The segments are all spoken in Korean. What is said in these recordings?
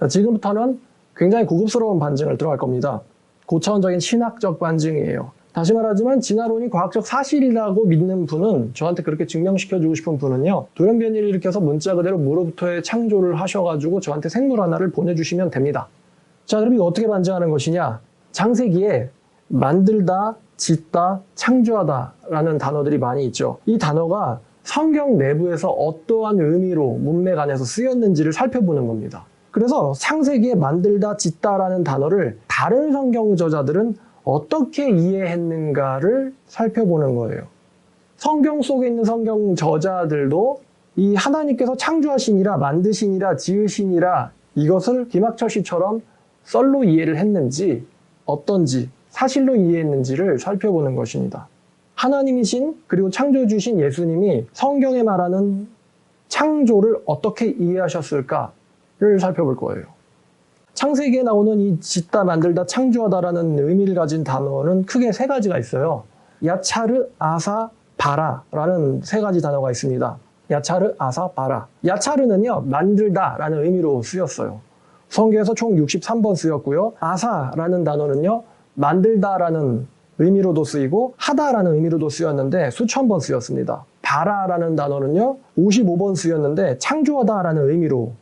지금부터는 굉장히 고급스러운 반증을 들어갈 겁니다. 고차원적인 신학적 반증이에요. 다시 말하지만 진화론이 과학적 사실이라고 믿는 분은, 저한테 그렇게 증명시켜주고 싶은 분은요, 돌연변이를 일으켜서 문자 그대로 무로부터의 창조를 하셔가지고 저한테 생물 하나를 보내주시면 됩니다. 자, 그럼 이거 어떻게 반증하는 것이냐? 창세기에 만들다, 짓다, 창조하다 라는 단어들이 많이 있죠. 이 단어가 성경 내부에서 어떠한 의미로 문맥 안에서 쓰였는지를 살펴보는 겁니다. 그래서 창세기에 만들다, 짓다라는 단어를 다른 성경 저자들은 어떻게 이해했는가를 살펴보는 거예요. 성경 속에 있는 성경 저자들도 이 하나님께서 창조하시니라, 만드시니라, 지으시니라 이것을 김학철 씨처럼 썰로 이해를 했는지, 어떤지, 사실로 이해했는지를 살펴보는 것입니다. 하나님이신, 그리고 창조주신 예수님이 성경에 말하는 창조를 어떻게 이해하셨을까를 살펴볼 거예요. 창세기에 나오는 이 짓다, 만들다, 창조하다라는 의미를 가진 단어는 크게 세 가지가 있어요. 야차르, 아사, 바라라는 세 가지 단어가 있습니다. 야차르, 아사, 바라. 야차르는요, 만들다라는 의미로 쓰였어요. 성경에서 총 63번 쓰였고요. 아사라는 단어는요, 만들다라는 의미로도 쓰이고 하다라는 의미로도 쓰였는데 수천 번 쓰였습니다. 바라라는 단어는요, 55번 쓰였는데 창조하다라는 의미로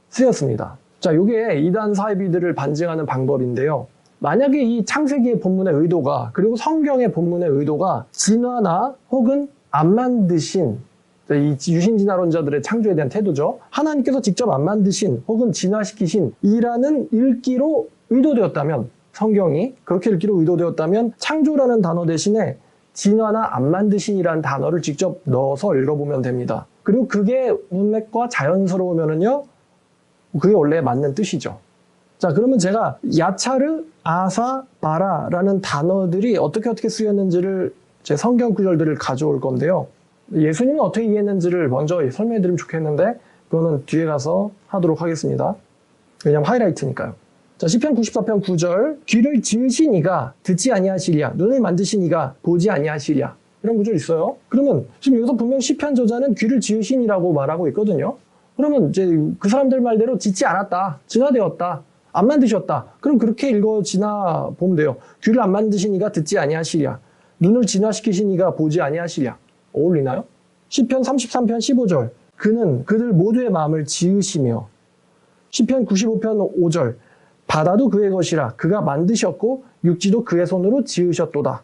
쓰였습니다. 자, 이게 이단 사이비들을 반증하는 방법인데요. 만약에 이 창세기의 본문의 의도가, 그리고 성경의 본문의 의도가 진화나 혹은 안 만드신, 이 유신진화론자들의 창조에 대한 태도죠. 하나님께서 직접 안 만드신 혹은 진화시키신 이라는 읽기로 의도되었다면, 성경이 그렇게 읽기로 의도되었다면 창조라는 단어 대신에 진화나 안 만드신이라는 단어를 직접 넣어서 읽어보면 됩니다. 그리고 그게 문맥과 자연스러우면은요, 그게 원래 맞는 뜻이죠. 자, 그러면 제가 야차르, 아사, 바라라는 단어들이 어떻게 쓰였는지를, 제 성경 구절들을 가져올 건데요. 예수님은 어떻게 이해했는지를 먼저 설명해드리면 좋겠는데 그거는 뒤에 가서 하도록 하겠습니다. 왜냐면 하이라이트니까요. 자, 시편 94편 9절, 귀를 지으신 이가 듣지 아니하시랴, 눈을 만드신 이가 보지 아니하시랴, 이런 구절 있어요. 그러면 지금 여기서 분명 시편 저자는 귀를 지으신 이라고 말하고 있거든요. 그러면 이제 그 사람들 말대로 짓지 않았다, 진화되었다, 안 만드셨다. 그럼 그렇게 읽어지나 보면 돼요. 귀를 안 만드신 이가 듣지 아니하시랴, 눈을 진화시키신 이가 보지 아니하시랴. 어울리나요? 시편 33편 15절, 그는 그들 모두의 마음을 지으시며. 시편 95편 5절, 바다도 그의 것이라, 그가 만드셨고 육지도 그의 손으로 지으셨도다.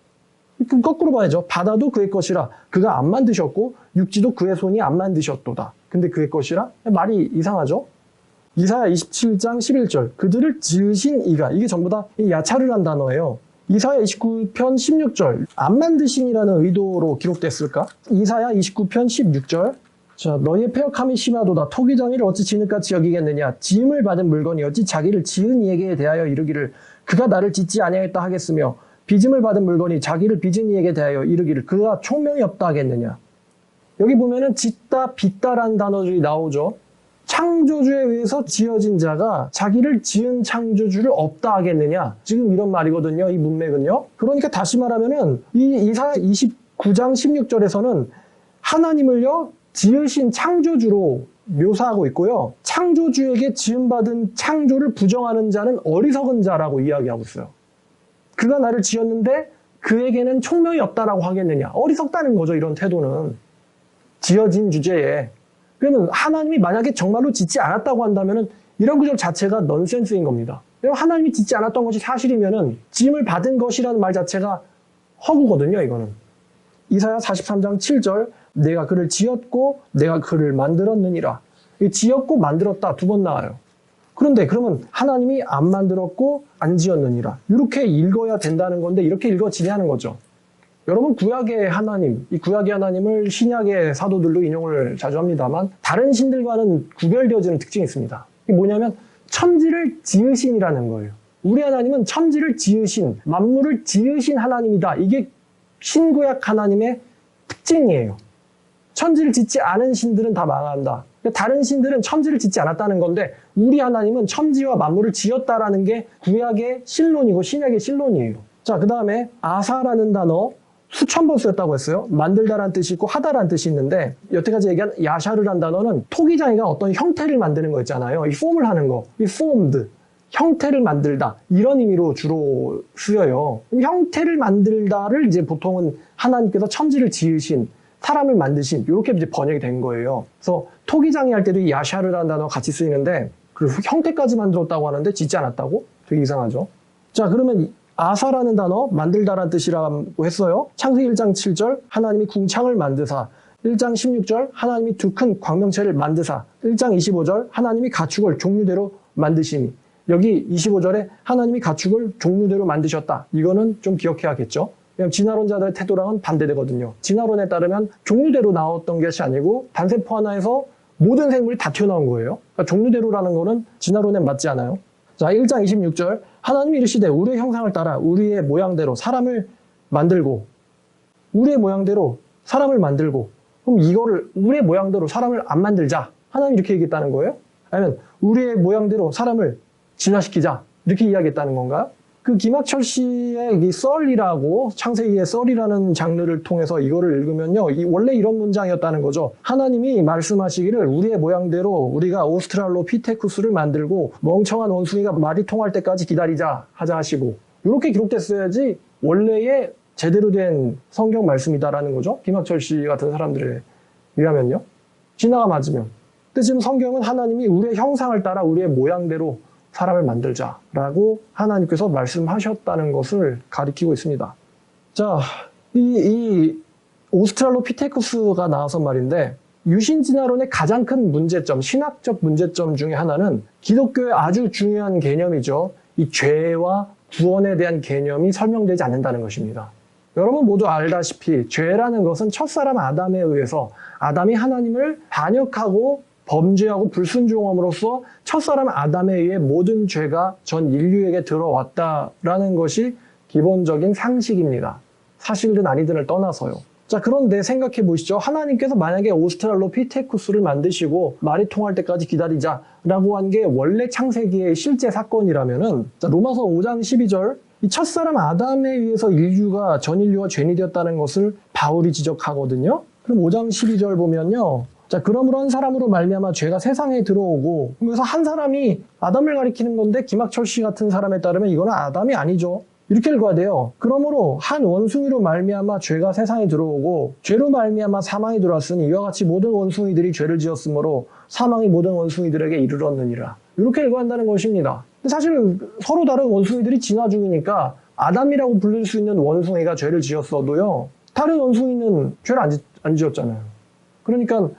그럼 거꾸로 봐야죠. 바다도 그의 것이라, 그가 안 만드셨고 육지도 그의 손이 안 만드셨도다. 근데 그의 것이라? 말이 이상하죠? 이사야 27장 11절, 그들을 지으신 이가, 이게 전부 다 야차르란 단어예요. 이사야 29편 16절, 안 만드신이라는 의도로 기록됐을까? 이사야 29편 16절, 자, 너희의 패역함이 심하도다. 토기정의를 어찌 진흙같이 여기겠느냐. 지음을 받은 물건이 어찌 자기를 지은 이에게 대하여 이르기를 그가 나를 짓지 아니하였다 하겠으며, 빚음을 받은 물건이 자기를 빚은 이에게 대하여 이르기를 그가 총명이 없다 하겠느냐. 여기 보면은 짓다, 빚다라는 단어들이 나오죠. 창조주에 의해서 지어진 자가 자기를 지은 창조주를 없다 하겠느냐. 지금 이런 말이거든요, 이 문맥은요. 그러니까 다시 말하면은 이 이사야 29장 16절에서는 하나님을요, 지으신 창조주로 묘사하고 있고요. 창조주에게 지음받은 창조를 부정하는 자는 어리석은 자라고 이야기하고 있어요. 그가 나를 지었는데 그에게는 총명이 없다라고 하겠느냐. 어리석다는 거죠, 이런 태도는. 지어진 주제에. 그러면 하나님이 만약에 정말로 짓지 않았다고 한다면 이런 구절 자체가 넌센스인 겁니다. 왜냐면 하나님이 짓지 않았던 것이 사실이면 지음을 받은 것이라는 말 자체가 허구거든요, 이거는. 이사야 43장 7절, 내가 그를 지었고 내가 그를 만들었느니라. 지었고 만들었다 두 번 나와요. 그런데 그러면 하나님이 안 만들었고 안 지었느니라. 이렇게 읽어야 된다는 건데 이렇게 읽어지냐는 거죠. 여러분, 구약의 하나님, 이 구약의 하나님을 신약의 사도들도 인용을 자주 합니다만 다른 신들과는 구별되어지는 특징이 있습니다. 이게 뭐냐면 천지를 지으신이라는 거예요. 우리 하나님은 천지를 지으신, 만물을 지으신 하나님이다. 이게 신구약 하나님의 특징이에요. 천지를 짓지 않은 신들은 다 망한다. 다른 신들은 천지를 짓지 않았다는 건데 우리 하나님은 천지와 만물을 지었다라는 게 구약의 신론이고 신약의 신론이에요. 자, 그 다음에 아사라는 단어, 수천 번 쓰였다고 했어요. 만들다라는 뜻이 있고 하다라는 뜻이 있는데 여태까지 얘기한 야샤르란 단어는 토기장이가 어떤 형태를 만드는 거 있잖아요. 이 폼을 하는 거. 이 formed. 형태를 만들다. 이런 의미로 주로 쓰여요. 형태를 만들다를 이제 보통은 하나님께서 천지를 지으신, 사람을 만드신, 이렇게 이제 번역이 된 거예요. 그래서 토기장이 할 때도 이 야샤르라는 단어가 같이 쓰이는데, 그리고 형태까지 만들었다고 하는데 짓지 않았다고? 되게 이상하죠. 자, 그러면 아사라는 단어, 만들다라는 뜻이라고 했어요. 창세기 1장 7절, 하나님이 궁창을 만드사. 1장 16절, 하나님이 두 큰 광명체를 만드사. 1장 25절, 하나님이 가축을 종류대로 만드시니. 여기 25절에 하나님이 가축을 종류대로 만드셨다. 이거는 좀 기억해야겠죠. 왜냐하면 진화론자들의 태도랑은 반대되거든요. 진화론에 따르면 종류대로 나왔던 것이 아니고 단세포 하나에서 모든 생물이 다 튀어나온 거예요. 그러니까 종류대로라는 거는 진화론에 맞지 않아요. 자, 1장 26절, 하나님이 이르시되 우리의 형상을 따라 우리의 모양대로 사람을 만들고, 우리의 모양대로 사람을 만들고, 그럼 이거를 우리의 모양대로 사람을 안 만들자. 하나님이 이렇게 얘기했다는 거예요? 아니면 우리의 모양대로 사람을 진화시키자. 이렇게 이야기했다는 건가? 그 김학철 씨의 이 썰이라고, 창세기의 썰이라는 장르를 통해서 이거를 읽으면요, 원래 이런 문장이었다는 거죠. 하나님이 말씀하시기를 우리의 모양대로 우리가 오스트랄로피테쿠스를 만들고 멍청한 원숭이가 말이 통할 때까지 기다리자 하자 하시고, 이렇게 기록됐어야지 원래의 제대로 된 성경 말씀이다라는 거죠. 김학철 씨 같은 사람들에 의하면요. 진화가 맞으면. 근데 지금 성경은 하나님이 우리의 형상을 따라 우리의 모양대로 사람을 만들자라고 하나님께서 말씀하셨다는 것을 가리키고 있습니다. 자, 이 오스트랄로피테쿠스가 나와서 말인데, 유신진화론의 가장 큰 문제점, 신학적 문제점 중에 하나는 기독교의 아주 중요한 개념이죠. 이 죄와 구원에 대한 개념이 설명되지 않는다는 것입니다. 여러분 모두 알다시피 죄라는 것은 첫사람 아담에 의해서 아담이 하나님을 반역하고 범죄하고 불순종함으로써 첫사람 아담에 의해 모든 죄가 전 인류에게 들어왔다라는 것이 기본적인 상식입니다. 사실이든 아니든을 떠나서요. 자, 그런데 생각해 보시죠. 하나님께서 만약에 오스트랄로피테쿠스를 만드시고 말이 통할 때까지 기다리자라고 한 게 원래 창세기의 실제 사건이라면은, 자, 로마서 5장 12절, 이 첫사람 아담에 의해서 전 인류가 죄인이 되었다는 것을 바울이 지적하거든요. 그럼 5장 12절 보면요. 자, 그러므로 한 사람으로 말미암아 죄가 세상에 들어오고, 그래서 한 사람이 아담을 가리키는 건데 김학철 씨 같은 사람에 따르면 이거는 아담이 아니죠. 이렇게 읽어야 돼요. 그러므로 한 원숭이로 말미암아 죄가 세상에 들어오고 죄로 말미암아 사망이 들어왔으니 이와 같이 모든 원숭이들이 죄를 지었으므로 사망이 모든 원숭이들에게 이르렀느니라. 이렇게 읽어야 한다는 것입니다. 근데 사실 서로 다른 원숭이들이 진화 중이니까 아담이라고 부를 수 있는 원숭이가 죄를 지었어도요, 다른 원숭이는 죄를 안 지었잖아요. 그러니까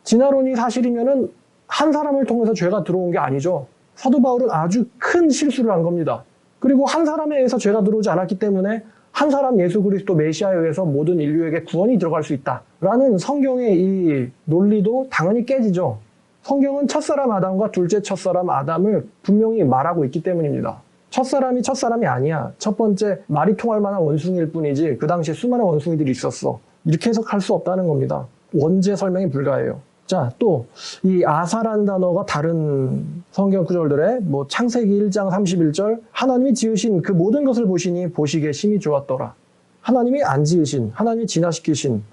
진화론이 사실이면은 한 사람을 통해서 죄가 들어온 게 아니죠. 사도 바울은 아주 큰 실수를 한 겁니다. 그리고 한 사람에 의해서 죄가 들어오지 않았기 때문에 한 사람 예수 그리스도 메시아에 의해서 모든 인류에게 구원이 들어갈 수 있다라는 성경의 이 논리도 당연히 깨지죠. 성경은 첫사람 아담과 둘째 첫사람 아담을 분명히 말하고 있기 때문입니다. 첫사람이 아니야. 첫 번째 말이 통할 만한 원숭이일 뿐이지 그 당시에 수많은 원숭이들이 있었어. 이렇게 해석할 수 없다는 겁니다. 원죄 설명이 불가해요. 자, 또 이 아사라는 단어가 다른 성경 구절들에 창세기 1장 31절, 하나님이 지으신 그 모든 것을 보시니 보시기에 심히 좋았더라. 하나님이 안 지으신, 하나님이 진화시키신.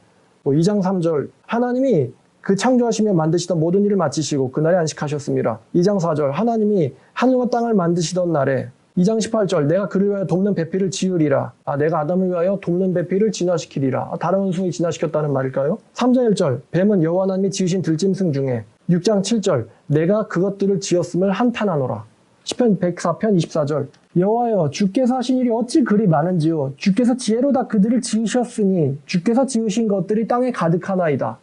2장 3절, 하나님이 그 창조하시며 만드시던 모든 일을 마치시고 그날에 안식하셨습니다. 2장 4절, 하나님이 하늘과 땅을 만드시던 날에. 2장 18절, 내가 그를 위하여 돕는 배필을 지으리라. 내가 아담을 위하여 돕는 배필을 진화시키리라. 다른 원숭이 진화시켰다는 말일까요? 3장 1절, 뱀은 여호와 하나님이 지으신 들짐승 중에. 6장 7절, 내가 그것들을 지었음을 한탄하노라. 시편 104편 24절, 여호와여 주께서 하신 일이 어찌 그리 많은지요. 주께서 지혜로 다 그들을 지으셨으니 주께서 지으신 것들이 땅에 가득하나이다.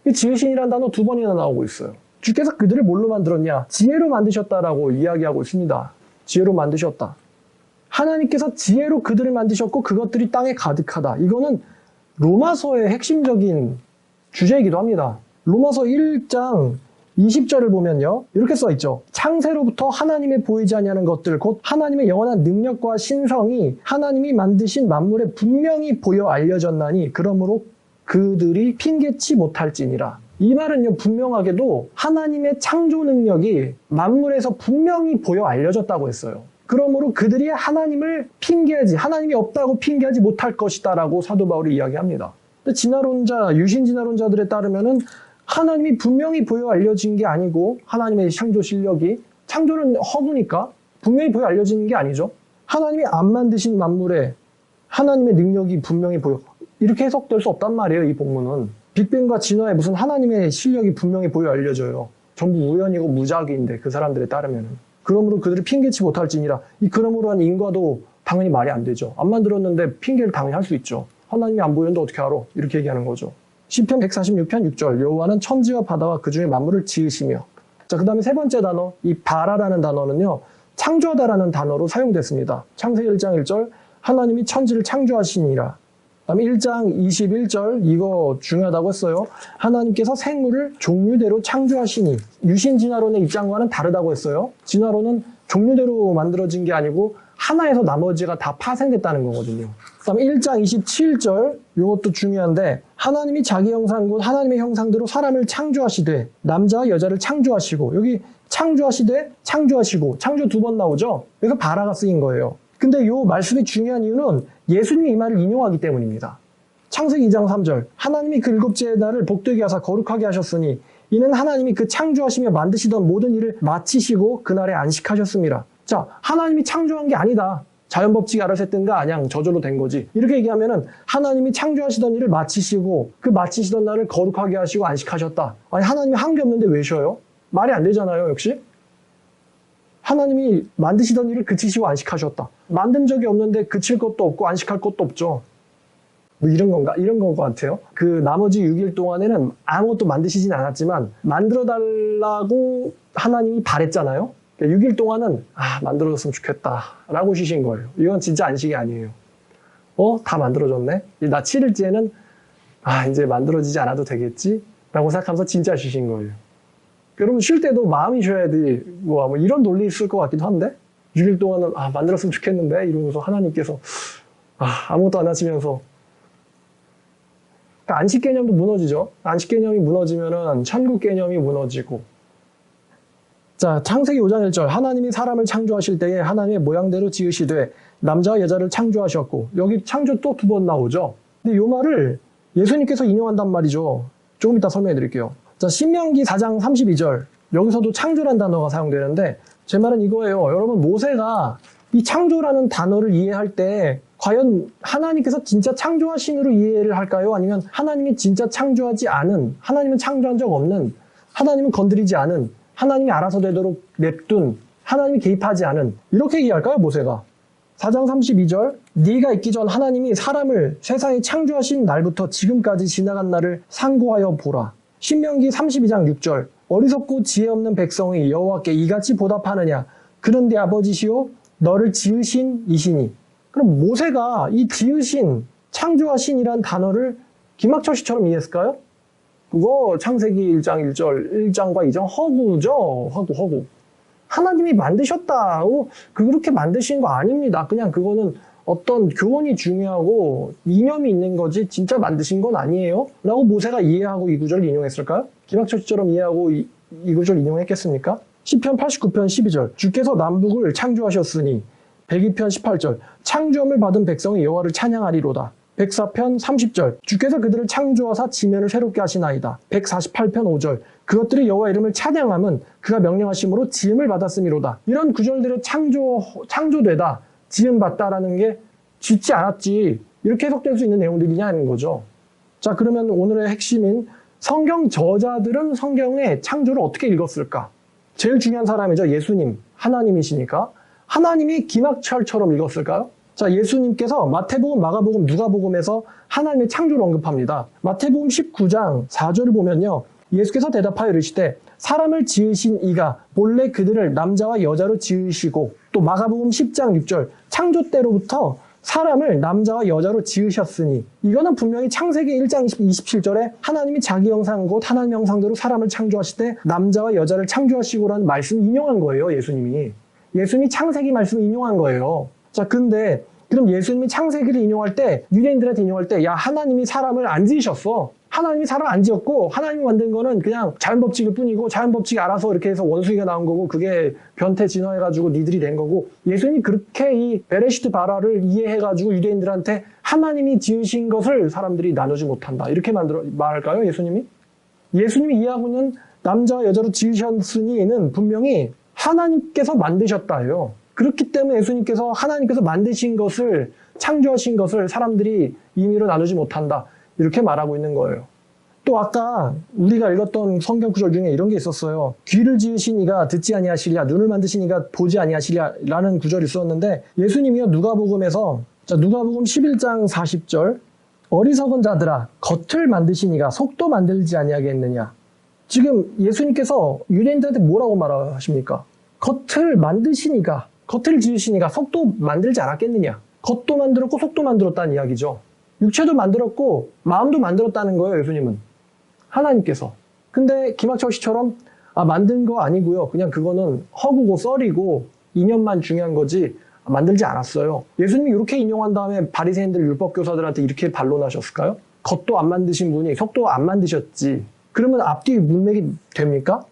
이 지으신이라는 단어 두 번이나 나오고 있어요. 주께서 그들을 뭘로 만들었냐? 지혜로 만드셨다라고 이야기하고 있습니다. 지혜로 만드셨다. 하나님께서 지혜로 그들을 만드셨고 그것들이 땅에 가득하다. 이거는 로마서의 핵심적인 주제이기도 합니다. 로마서 1장 20절을 보면요, 이렇게 써있죠. 창세로부터 하나님의 보이지 아니하는 것들, 곧 하나님의 영원한 능력과 신성이 하나님이 만드신 만물에 분명히 보여 알려졌나니 그러므로 그들이 핑계치 못할지니라. 이 말은요, 분명하게도 하나님의 창조 능력이 만물에서 분명히 보여 알려졌다고 했어요. 그러므로 그들이 하나님을 핑계하지, 하나님이 없다고 핑계하지 못할 것이다 라고 사도 바울이 이야기합니다. 근데 진화론자, 유신 진화론자들에 따르면은 하나님이 분명히 보여 알려진 게 아니고 하나님의 창조 실력이, 창조는 허구니까 분명히 보여 알려진 게 아니죠. 하나님이 안 만드신 만물에 하나님의 능력이 분명히 보여, 이렇게 해석될 수 없단 말이에요. 이 본문은 빅뱅과 진화에 무슨 하나님의 실력이 분명히 보여 알려져요. 전부 우연이고 무작위인데 그 사람들에 따르면은. 그러므로 그들을 핑계치 못할지니라. 이 그러므로 한 인과도 당연히 말이 안 되죠. 안 만들었는데 핑계를 당연히 할 수 있죠. 하나님이 안 보였는데 어떻게 알아? 이렇게 얘기하는 거죠. 시편 146편 6절, 여호와는 천지와 바다와 그 중에 만물을 지으시며. 자, 그 다음에 세 번째 단어, 이 바라라는 단어는요, 창조하다라는 단어로 사용됐습니다. 창세기 1장 1절, 하나님이 천지를 창조하시니라. 그 다음에 1장 21절, 이거 중요하다고 했어요. 하나님께서 생물을 종류대로 창조하시니. 유신 진화론의 입장과는 다르다고 했어요. 진화론은 종류대로 만들어진 게 아니고 하나에서 나머지가 다 파생됐다는 거거든요. 그 다음에 1장 27절, 이것도 중요한데, 하나님이 자기 형상 곧 하나님의 형상대로 사람을 창조하시되 남자와 여자를 창조하시고, 여기 창조하시되 창조하시고, 창조 두 번 나오죠. 그래서 바라가 쓰인 거예요. 근데 이 말씀이 중요한 이유는 예수님이 이 말을 인용하기 때문입니다. 창세기 2장 3절, 하나님이 그 일곱째 날을 복되게 하사 거룩하게 하셨으니 이는 하나님이 그 창조하시며 만드시던 모든 일을 마치시고 그날에 안식하셨습니다. 자, 하나님이 창조한 게 아니다. 자연법칙이 알아서 했든가 아냥 저절로 된 거지. 이렇게 얘기하면은 하나님이 창조하시던 일을 마치시고 그 마치시던 날을 거룩하게 하시고 안식하셨다. 아니, 하나님이 한 게 없는데 왜 쉬어요? 말이 안 되잖아요, 역시. 하나님이 만드시던 일을 그치시고 안식하셨다. 만든 적이 없는데 그칠 것도 없고 안식할 것도 없죠. 뭐 이런 건가? 이런 것 같아요. 그 나머지 6일 동안에는 아무것도 만드시진 않았지만 만들어달라고 하나님이 바랬잖아요. 6일 동안은 만들어졌으면 좋겠다 라고 쉬신 거예요. 이건 진짜 안식이 아니에요. 다 만들어졌네? 나 7일째는 이제 만들어지지 않아도 되겠지? 라고 생각하면서 진짜 쉬신 거예요. 여러분 쉴 때도 마음이 쉬어야 돼. 뭐 이런 논리 있을 것 같기도 한데 6일 동안은 만들었으면 좋겠는데 이러면서 하나님께서 아무것도 안 하시면서, 그러니까 안식 개념도 무너지죠. 안식 개념이 무너지면은 천국 개념이 무너지고. 자, 창세기 5장 1절, 하나님이 사람을 창조하실 때에 하나님의 모양대로 지으시되 남자와 여자를 창조하셨고. 여기 창조 또 두 번 나오죠. 근데 이 말을 예수님께서 인용한단 말이죠. 조금 이따 설명해 드릴게요. 자, 신명기 4장 32절, 여기서도 창조란 단어가 사용되는데 제 말은 이거예요. 여러분, 모세가 이 창조라는 단어를 이해할 때 과연 하나님께서 진짜 창조하신으로 이해를 할까요? 아니면 하나님이 진짜 창조하지 않은, 하나님은 창조한 적 없는, 하나님은 건드리지 않은, 하나님이 알아서 되도록 냅둔, 하나님이 개입하지 않은, 이렇게 이해할까요, 모세가? 4장 32절, 네가 있기 전 하나님이 사람을 세상에 창조하신 날부터 지금까지 지나간 날을 상고하여 보라. 신명기 32장 6절, 어리석고 지혜 없는 백성이 여호와께 이같이 보답하느냐. 그는 네 아버지시오 너를 지으신 이시니. 그럼 모세가 이 지으신, 창조하신이란 단어를 김학철 씨처럼 이해했을까요? 그거 창세기 1장 1절, 1장과 2장 허구죠. 허구. 하나님이 만드셨다고 그렇게 만드신 거 아닙니다. 그냥 그거는 어떤 교훈이 중요하고 이념이 있는 거지 진짜 만드신 건 아니에요? 라고 모세가 이해하고 이 구절을 인용했을까요? 김학철 씨처럼 이해하고 이 구절을 인용했겠습니까? 시편 89편 12절, 주께서 남북을 창조하셨으니. 102편 18절, 창조함을 받은 백성이 여호와를 찬양하리로다. 104편 30절, 주께서 그들을 창조하사 지면을 새롭게 하시나이다. 148편 5절, 그것들이 여호와 이름을 찬양함은 그가 명령하심으로 지음을 받았음이로다. 이런 구절들의 창조되다, 지음받다라는 게 짓지 않았지, 이렇게 해석될 수 있는 내용들이냐는 거죠. 자, 그러면 오늘의 핵심인 성경 저자들은 성경의 창조를 어떻게 읽었을까? 제일 중요한 사람이죠. 예수님, 하나님이시니까. 하나님이 김학철처럼 읽었을까요? 자, 예수님께서 마태복음, 마가복음, 누가복음에서 하나님의 창조를 언급합니다. 마태복음 19장 4절을 보면요, 예수께서 대답하여 이르시되 사람을 지으신 이가 본래 그들을 남자와 여자로 지으시고, 또 마가복음 10장 6절, 창조 때로부터 사람을 남자와 여자로 지으셨으니. 이거는 분명히 창세기 1장 27절에 하나님이 자기 형상 곧 하나님 형상대로 사람을 창조하시되 남자와 여자를 창조하시고라는 말씀을 인용한 거예요. 예수님이 창세기 말씀을 인용한 거예요. 자, 근데 그럼 예수님이 창세기를 인용할 때, 유대인들한테 인용할 때, 야, 하나님이 사람을 안 지으셨어. 하나님이 사람 안 지었고 하나님이 만든 거는 그냥 자연법칙일 뿐이고 자연법칙이 알아서 이렇게 해서 원숭이가 나온 거고 그게 변태 진화해가지고 니들이 된 거고 예수님이 그렇게 이 베레시트 바라를 이해해가지고 유대인들한테 하나님이 지으신 것을 사람들이 나누지 못한다. 이렇게 말할까요? 예수님이? 예수님이 이해하고 있는 남자와 여자로 지으셨으니는 분명히 하나님께서 만드셨다예요. 그렇기 때문에 예수님께서 하나님께서 만드신 것을 창조하신 것을 사람들이 임의로 나누지 못한다. 이렇게 말하고 있는 거예요. 또 아까 우리가 읽었던 성경 구절 중에 이런 게 있었어요. 귀를 지으신 이가 듣지 아니하시랴, 눈을 만드신 이가 보지 아니하시랴 라는 구절이 있었는데 예수님이요 누가복음에서 누가복음 11장 40절 어리석은 자들아 겉을 만드신 이가 속도 만들지 아니하겠느냐. 지금 예수님께서 유대인들한테 뭐라고 말하십니까? 겉을 만드신 이가 겉을 지으신 이가 속도 만들지 않았겠느냐. 겉도 만들었고 속도 만들었다는 이야기죠. 육체도 만들었고 마음도 만들었다는 거예요. 예수님은. 하나님께서. 근데 김학철 씨처럼 만든 거 아니고요. 그냥 그거는 허구고 썰이고 이념만 중요한 거지 만들지 않았어요. 예수님이 이렇게 인용한 다음에 바리새인들 율법교사들한테 이렇게 반론하셨을까요? 겉도 안 만드신 분이 속도 안 만드셨지. 그러면 앞뒤 문맥이 됩니까?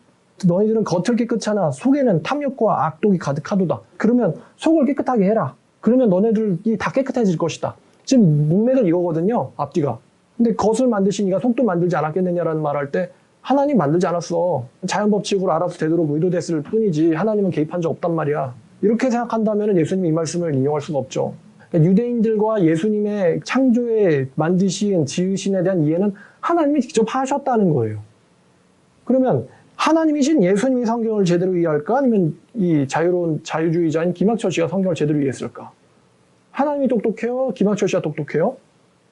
너희들은 겉을 깨끗하나 속에는 탐욕과 악독이 가득하도다. 그러면 속을 깨끗하게 해라. 그러면 너네들이 다 깨끗해질 것이다. 지금 문맥은 이거거든요. 앞뒤가. 근데 겉을 만드신 이가 속도 만들지 않았겠느냐라는 말할 때 하나님 만들지 않았어. 자연법칙으로 알아서 되도록 의도됐을 뿐이지 하나님은 개입한 적 없단 말이야. 이렇게 생각한다면 예수님이 이 말씀을 인용할 수가 없죠. 그러니까 유대인들과 예수님의 창조에 만드신 지으신에 대한 이해는 하나님이 직접 하셨다는 거예요. 그러면 하나님이신 예수님이 성경을 제대로 이해할까? 아니면 이 자유로운 자유주의자인 김학철 씨가 성경을 제대로 이해했을까? 하나님이 똑똑해요? 김학철 씨가 똑똑해요?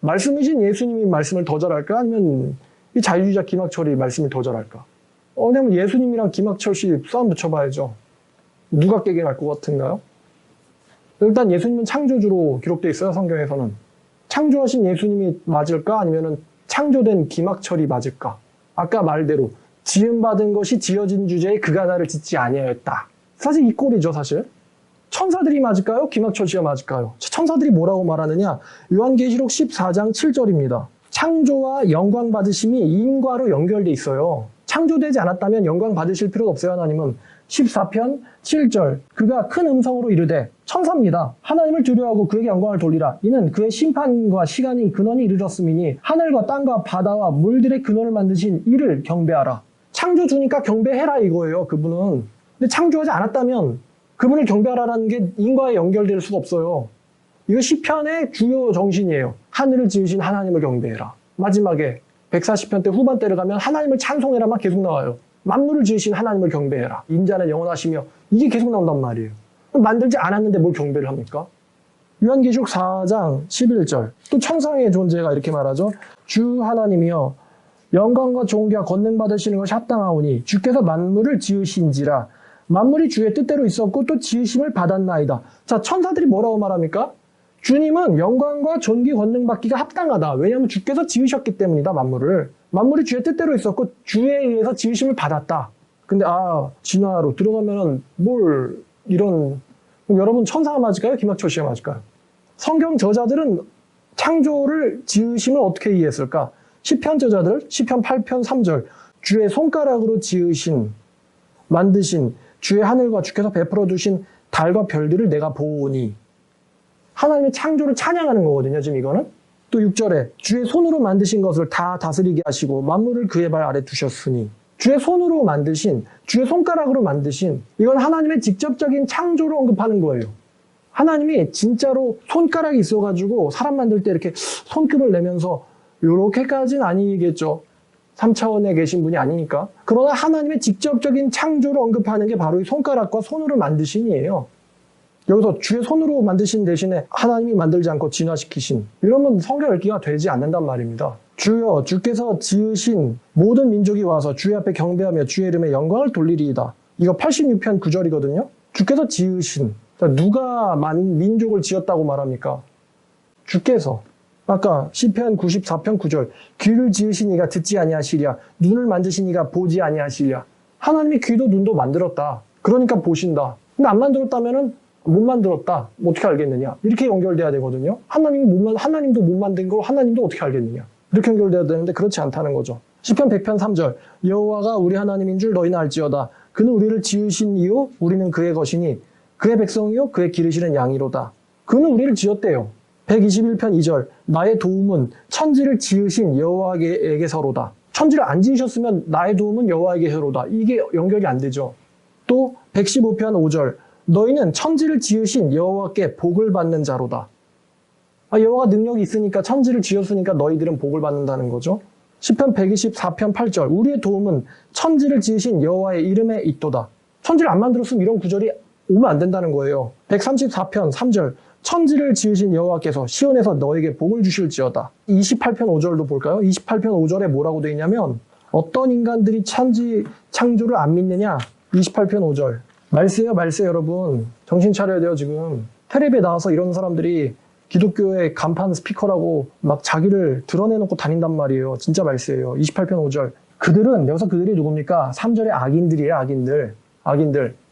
말씀이신 예수님이 말씀을 더 잘할까? 아니면 이 자유주의자 김학철이 말씀을 더 잘할까? 왜냐면 예수님이랑 김학철 씨 싸움 붙여봐야죠. 누가 깨게 갈 것 같은가요? 일단 예수님은 창조주로 기록되어 있어요. 성경에서는. 창조하신 예수님이 맞을까? 아니면 창조된 김학철이 맞을까? 아까 말대로 지음받은 것이 지어진 주제에 그가 나를 짓지 아니하였다. 사실 이 꼴이죠. 사실. 천사들이 맞을까요? 김학철 씨가 맞을까요? 천사들이 뭐라고 말하느냐? 요한계시록 14장 7절입니다. 창조와 영광 받으심이 인과로 연결돼 있어요. 창조되지 않았다면 영광 받으실 필요가 없어요. 하나님은. 14편 7절 그가 큰 음성으로 이르되 천사입니다. 하나님을 두려워하고 그에게 영광을 돌리라. 이는 그의 심판과 시간이 근원이 이르렀음이니 하늘과 땅과 바다와 물들의 근원을 만드신 이를 경배하라. 창조주니까 경배해라 이거예요. 그분은. 근데 창조하지 않았다면 그분을 경배하라는 게 인과에 연결될 수가 없어요. 이거 시편의 주요 정신이에요. 하늘을 지으신 하나님을 경배해라. 마지막에 140편 때 후반대를 가면 하나님을 찬송해라만 계속 나와요. 만물을 지으신 하나님을 경배해라. 인자는 영원하시며 이게 계속 나온단 말이에요. 만들지 않았는데 뭘 경배를 합니까? 요한계시록 4장 11절 또 천상의 존재가 이렇게 말하죠. 주 하나님이여 영광과 존귀와 권능 받으시는 것이 합당하오니 주께서 만물을 지으신지라. 만물이 주의 뜻대로 있었고 또 지으심을 받았나이다. 자, 천사들이 뭐라고 말합니까? 주님은 영광과 존귀 권능 받기가 합당하다. 왜냐하면 주께서 지으셨기 때문이다. 만물을. 만물이 주의 뜻대로 있었고 주에 의해서 지으심을 받았다. 근데 진화로 들어가면은 이런 여러분 천사가 맞을까요? 김학철 씨가 맞을까요? 성경 저자들은 창조를 지으심을 어떻게 이해했을까? 시편 저자들 시편 8편 3절 주의 손가락으로 지으신 만드신 주의 하늘과 주께서 베풀어 두신 달과 별들을 내가 보오니. 하나님의 창조를 찬양하는 거거든요. 지금 이거는. 또 6절에 주의 손으로 만드신 것을 다 다스리게 하시고 만물을 그의 발 아래 두셨으니. 주의 손으로 만드신, 주의 손가락으로 만드신, 이건 하나님의 직접적인 창조를 언급하는 거예요. 하나님이 진짜로 손가락이 있어가지고 사람 만들 때 이렇게 손금을 내면서 이렇게까지는 아니겠죠. 3차원에 계신 분이 아니니까. 그러나 하나님의 직접적인 창조를 언급하는 게 바로 이 손가락과 손으로 만드신이에요. 여기서 주의 손으로 만드신 대신에 하나님이 만들지 않고 진화시키신, 이러면 성경 읽기가 되지 않는단 말입니다. 주여 주께서 지으신 모든 민족이 와서 주의 앞에 경배하며 주의 이름에 영광을 돌리리이다. 이거 86편 9절이거든요. 주께서 지으신, 누가 민족을 지었다고 말합니까? 주께서. 아까 시편 94편 9절 귀를 지으신 이가 듣지 아니하시랴. 눈을 만드신 이가 보지 아니하시랴. 하나님이 귀도 눈도 만들었다. 그러니까 보신다. 근데 안 만들었다면은 못 만들었다. 어떻게 알겠느냐? 이렇게 연결돼야 되거든요. 하나님도 못 만든 걸 하나님도 어떻게 알겠느냐? 이렇게 연결돼야 되는데 그렇지 않다는 거죠. 시편 100편 3절 여호와가 우리 하나님인 줄 너희는 알지어다. 그는 우리를 지으신 이요 우리는 그의 것이니 그의 백성이요 그의 기르시는 양이로다. 그는 우리를 지었대요. 121편 2절 나의 도움은 천지를 지으신 여호와에게서로다. 천지를 안 지으셨으면 나의 도움은 여호와에게서로다. 이게 연결이 안 되죠. 또 115편 5절 너희는 천지를 지으신 여호와께 복을 받는 자로다. 여호와가 능력이 있으니까 천지를 지었으니까 너희들은 복을 받는다는 거죠. 시편 124편 8절 우리의 도움은 천지를 지으신 여호와의 이름에 있도다. 천지를 안 만들었으면 이런 구절이 오면 안 된다는 거예요. 134편 3절 천지를 지으신 여호와께서 시온에서 너에게 복을 주실지어다. 28편 5절도 볼까요? 28편 5절에 뭐라고 되어 있냐면 어떤 인간들이 천지 창조를 안 믿느냐? 28편 5절 말세요 말세 여러분. 정신 차려야 돼요 지금. 텔레비에 나와서 이런 사람들이 기독교의 간판 스피커라고 막 자기를 드러내놓고 다닌단 말이에요. 진짜 말세예요. 28편 5절 그들은 여기서 그들이 누굽니까? 3절에 악인들이에요.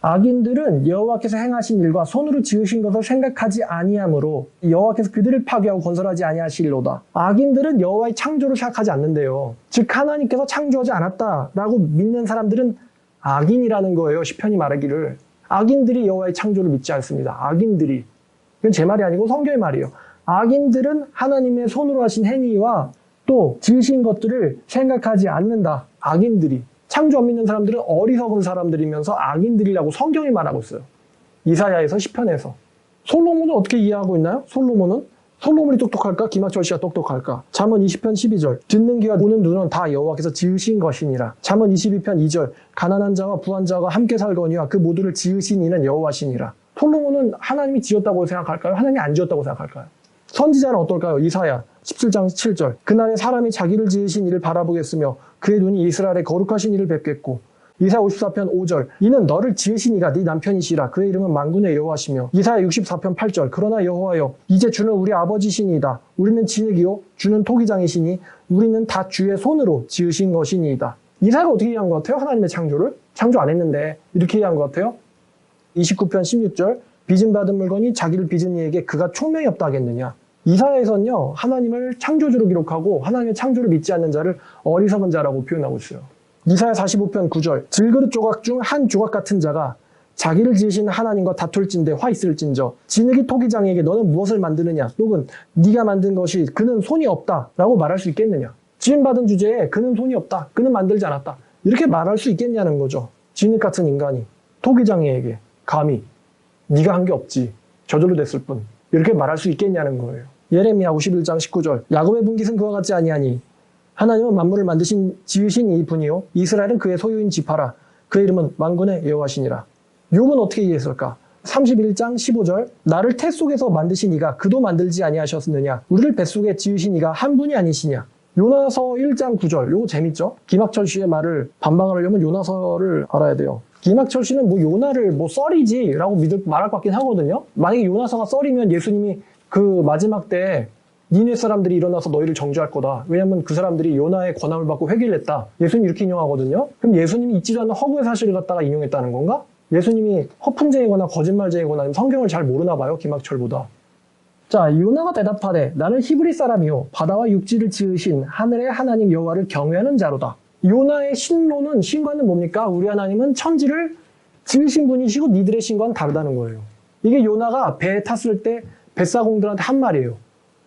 악인들은 여호와께서 행하신 일과 손으로 지으신 것을 생각하지 아니하므로 여호와께서 그들을 파괴하고 건설하지 아니하시리로다. 악인들은 여호와의 창조를 생각하지 않는데요. 즉 하나님께서 창조하지 않았다라고 믿는 사람들은 악인이라는 거예요. 시편이 말하기를. 악인들이 여호와의 창조를 믿지 않습니다. 악인들이. 이건 제 말이 아니고 성경의 말이에요. 악인들은 하나님의 손으로 하신 행위와 또 지으신 것들을 생각하지 않는다. 악인들이. 창조 안 믿는 사람들은 어리석은 사람들이면서 악인들이라고 성경이 말하고 있어요. 이사야에서 시편에서. 솔로몬은 어떻게 이해하고 있나요? 솔로몬이 똑똑할까? 김학철 씨가 똑똑할까? 잠언 20편 12절 듣는 귀와 보는 눈은 다 여호와께서 지으신 것이니라. 잠언 22편 2절 가난한 자와 부한 자가 함께 살거니와 그 모두를 지으신 이는 여호와시니라. 솔로몬은 하나님이 지었다고 생각할까요? 하나님이 안 지었다고 생각할까요? 선지자는 어떨까요? 이사야 17장 7절 그날에 사람이 자기를 지으신 이를 바라보겠으며 그의 눈이 이스라엘의 거룩하신 이를 뵙겠고 이사야 54편 5절 이는 너를 지으신 이가 네 남편이시라 그의 이름은 만군의 여호와시며 이사야 64편 8절 그러나 여호와여 이제 주는 우리 아버지시니이다 우리는 진흙이요 주는 토기장이시니 우리는 다 주의 손으로 지으신 것이니이다. 이사야가 어떻게 이해한 것 같아요? 하나님의 창조를? 창조 안 했는데 이렇게 이해한 것 같아요? 29편 16절 빚은 받은 물건이 자기를 빚은 이에게 그가 총명이 없다 하겠느냐. 이사야에서는요 하나님을 창조주로 기록하고 하나님의 창조를 믿지 않는 자를 어리석은 자라고 표현하고 있어요. 이사야 45편 9절 질그릇 조각 중 한 조각 같은 자가 자기를 지으신 하나님과 다툴진대 화 있을진저 진흙이 토기장에게 너는 무엇을 만드느냐 혹은 네가 만든 것이 그는 손이 없다 라고 말할 수 있겠느냐. 지음받은 주제에 그는 손이 없다 그는 만들지 않았다 이렇게 말할 수 있겠냐는 거죠. 진흙 같은 인간이 토기장에게 감히 네가 한 게 없지 저절로 됐을 뿐 이렇게 말할 수 있겠냐는 거예요. 예레미야 51장 19절 야곱의 분깃은 그와 같지 아니하니 하나님은 만물을 지으신 이분이요 이스라엘은 그의 소유인 지파라 그의 이름은 만군의 여호와시니라. 욥은 어떻게 이해했을까? 31장 15절 나를 태 속에서 만드신 이가 그도 만들지 아니하셨느냐 우리를 뱃속에 지으신 이가 한 분이 아니시냐. 요나서 1장 9절 요거 재밌죠? 김학철 씨의 말을 반박하려면 요나서를 알아야 돼요. 김학철 씨는 뭐 요나를 뭐 썰이지 라고 말할 것 같긴 하거든요. 만약에 요나서가 썰이면 예수님이 그 마지막 때 니네 사람들이 일어나서 너희를 정죄할 거다. 왜냐면 그 사람들이 요나의 권함을 받고 회개를 했다. 예수님 이렇게 인용하거든요. 그럼 예수님이 있지도 않는 허구의 사실을 갖다가 인용했다는 건가? 예수님이 허풍쟁이거나 거짓말쟁이거나 아니면 성경을 잘 모르나 봐요. 김학철보다. 자, 요나가 대답하되 나는 히브리 사람이요 바다와 육지를 지으신 하늘의 하나님 여호와를 경외하는 자로다. 요나의 신과는 뭡니까? 우리 하나님은 천지를 지으신 분이시고 니들의 신과는 다르다는 거예요. 이게 요나가 배에 탔을 때 뱃사공들한테 한 말이에요.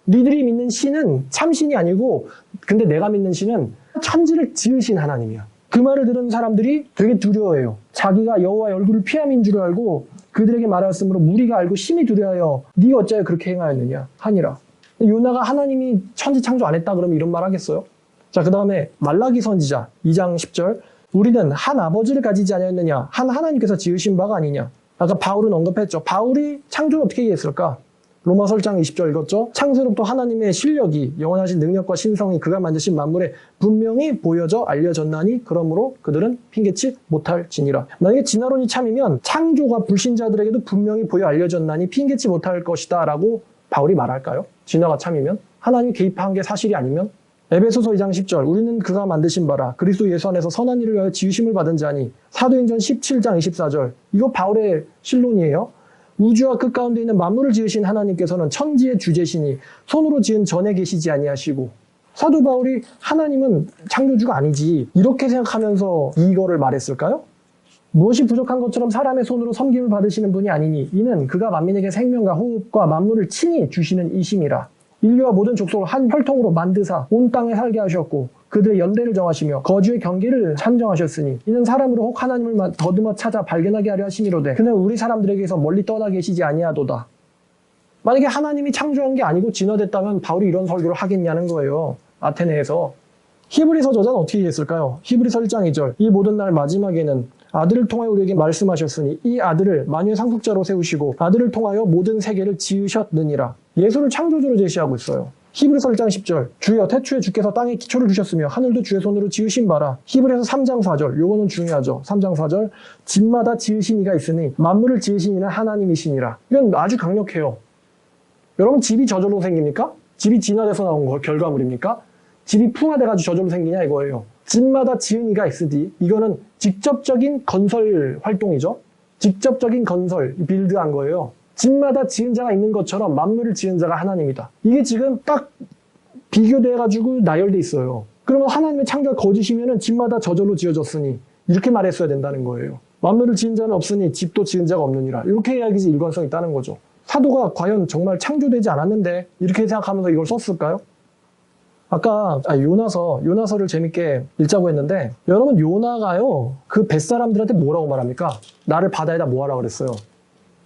니들이 믿는 신은 참신이 아니고 근데 내가 믿는 신은 천지를 지으신 하나님이야. 그 말을 들은 사람들이 되게 두려워해요. 자기가 여호와의 얼굴을 피함인 줄 알고 그들에게 말하였으므로 무리가 알고 심히 두려워하여 네가 어찌하여 그렇게 행하였느냐 하니라. 요나가 하나님이 천지 창조 안 했다 그러면 이런 말 하겠어요? 자, 그 다음에 말라기 선지자 2장 10절 우리는 한 아버지를 가지지 아니하였느냐 한 하나님께서 지으신 바가 아니냐. 아까 바울은 언급했죠. 바울이 창조를 어떻게 이해했을까? 로마서 1장 20절 읽었죠? 창세로부터 하나님의 실력이 영원하신 능력과 신성이 그가 만드신 만물에 분명히 보여져 알려졌나니 그러므로 그들은 핑계치 못할지니라. 만약에 진화론이 참이면 창조가 불신자들에게도 분명히 보여 알려졌나니 핑계치 못할 것이다 라고 바울이 말할까요? 진화가 참이면? 하나님이 개입한 게 사실이 아니면? 에베소서 2장 10절 우리는 그가 만드신 바라 그리스도 예수 안에서 선한 일을 위하여 지으심을 받은 자니. 사도행전 17장 24절 이거 바울의 신론이에요. 우주와 그 가운데 있는 만물을 지으신 하나님께서는 천지의 주제시니 손으로 지은 전에 계시지 아니하시고 사도 바울이 하나님은 창조주가 아니지 이렇게 생각하면서 이거를 말했을까요? 무엇이 부족한 것처럼 사람의 손으로 섬김을 받으시는 분이 아니니 이는 그가 만민에게 생명과 호흡과 만물을 친히 주시는 이심이라. 인류와 모든 족속을 한 혈통으로 만드사 온 땅에 살게 하셨고 그들의 연대를 정하시며 거주의 경계를 산정하셨으니 이는 사람으로 혹 하나님을 더듬어 찾아 발견하게 하려 하심이로되 그는 우리 사람들에게서 멀리 떠나 계시지 아니하도다. 만약에 하나님이 창조한 게 아니고 진화됐다면 바울이 이런 설교를 하겠냐는 거예요. 아테네에서. 히브리서 저자는 어떻게 했을까요? 히브리서 1장 2절 이 모든 날 마지막에는 아들을 통하여 우리에게 말씀하셨으니 이 아들을 만유의 상속자로 세우시고 아들을 통하여 모든 세계를 지으셨느니라. 예수를 창조주로 제시하고 있어요. 히브리서 1장 10절 주여 태초에 주께서 땅에 기초를 주셨으며 하늘도 주의 손으로 지으신 바라. 히브리서 3장 4절 요거는 중요하죠. 3장 4절 집마다 지으신 이가 있으니 만물을 지으신 이는 하나님이시니라. 이건 아주 강력해요. 여러분 집이 저절로 생깁니까? 집이 진화돼서 나온 거 결과물입니까? 집이 풍화돼가지고 저절로 생기냐 이거예요. 집마다 지은 이가 있으니 이거는 직접적인 건설 활동이죠. 직접적인 건설, 빌드한 거예요. 집마다 지은 자가 있는 것처럼 만물을 지은 자가 하나님이다. 이게 지금 딱 비교돼가지고 나열돼 있어요. 그러면 하나님의 창조가 거짓이면은 집마다 저절로 지어졌으니 이렇게 말했어야 된다는 거예요. 만물을 지은 자는 없으니 집도 지은 자가 없느니라. 이렇게 해야지 일관성이 있다는 거죠. 사도가 과연 정말 창조되지 않았는데 이렇게 생각하면서 이걸 썼을까요? 아까 요나서를 재밌게 읽자고 했는데 여러분 요나가요 그 뱃사람들한테 뭐라고 말합니까? 나를 바다에다 뭐하라 그랬어요?